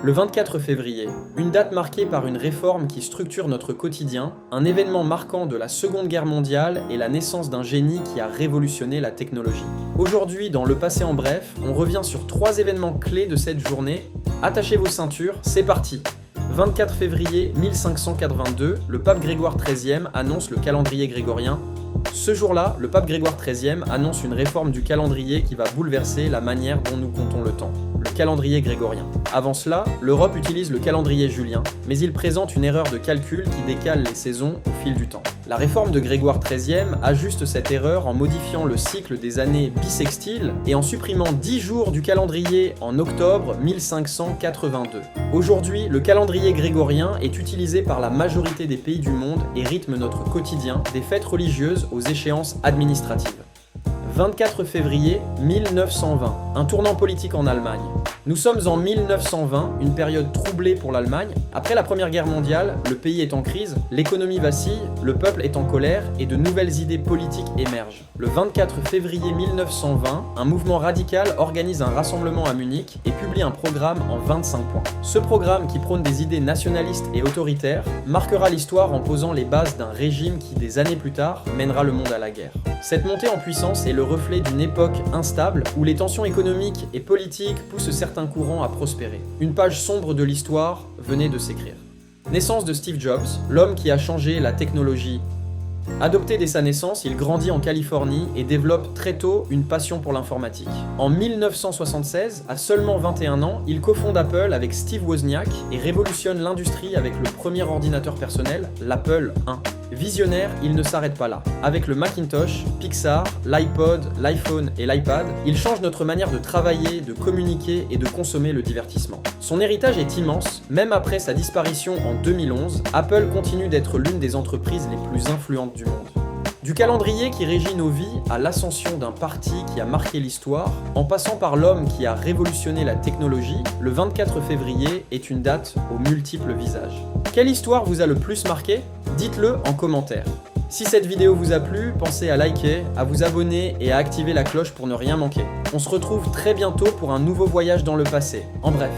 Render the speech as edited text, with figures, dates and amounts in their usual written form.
Le 24 février, une date marquée par une réforme qui structure notre quotidien, un événement marquant de la Seconde Guerre mondiale et la naissance d'un génie qui a révolutionné la technologie. Aujourd'hui, dans Le Passé en bref, on revient sur 3 événements clés de cette journée. Attachez vos ceintures, c'est parti! 24 février 1582, le pape Grégoire XIII annonce le calendrier grégorien. Ce jour-là, le pape Grégoire XIII annonce une réforme du calendrier qui va bouleverser la manière dont nous comptons le temps. Le calendrier grégorien. Avant cela, l'Europe utilise le calendrier julien, mais il présente une erreur de calcul qui décale les saisons au fil du temps. La réforme de Grégoire XIII ajuste cette erreur en modifiant le cycle des années bissextiles et en supprimant 10 jours du calendrier en octobre 1582. Aujourd'hui, le calendrier grégorien est utilisé par la majorité des pays du monde et rythme notre quotidien, des fêtes religieuses aux échéances administratives. 24 février 1920, un tournant politique en Allemagne. Nous sommes en 1920, une période troublée pour l'Allemagne. Après la Première Guerre mondiale, le pays est en crise, l'économie vacille, le peuple est en colère et de nouvelles idées politiques émergent. Le 24 février 1920, un mouvement radical organise un rassemblement à Munich et publie un programme en 25 points. Ce programme, qui prône des idées nationalistes et autoritaires, marquera l'histoire en posant les bases d'un régime qui, des années plus tard, mènera le monde à la guerre. Cette montée en puissance est le reflet d'une époque instable où les tensions économiques et politiques poussent certains courants à prospérer. Une page sombre de l'histoire venait de s'écrire. Naissance de Steve Jobs, l'homme qui a changé la technologie. Adopté dès sa naissance, il grandit en Californie et développe très tôt une passion pour l'informatique. En 1976, à seulement 21 ans, il cofonde Apple avec Steve Wozniak et révolutionne l'industrie avec le premier ordinateur personnel, l'Apple I. Visionnaire, il ne s'arrête pas là. Avec le Macintosh, Pixar, l'iPod, l'iPhone et l'iPad, il change notre manière de travailler, de communiquer et de consommer le divertissement. Son héritage est immense, même après sa disparition en 2011, Apple continue d'être l'une des entreprises les plus influentes du monde. Du calendrier qui régit nos vies à l'ascension d'un parti qui a marqué l'histoire, en passant par l'homme qui a révolutionné la technologie, le 24 février est une date aux multiples visages. Quelle histoire vous a le plus marqué ? Dites-le en commentaire. Si cette vidéo vous a plu, pensez à liker, à vous abonner et à activer la cloche pour ne rien manquer. On se retrouve très bientôt pour un nouveau voyage dans le passé. En bref.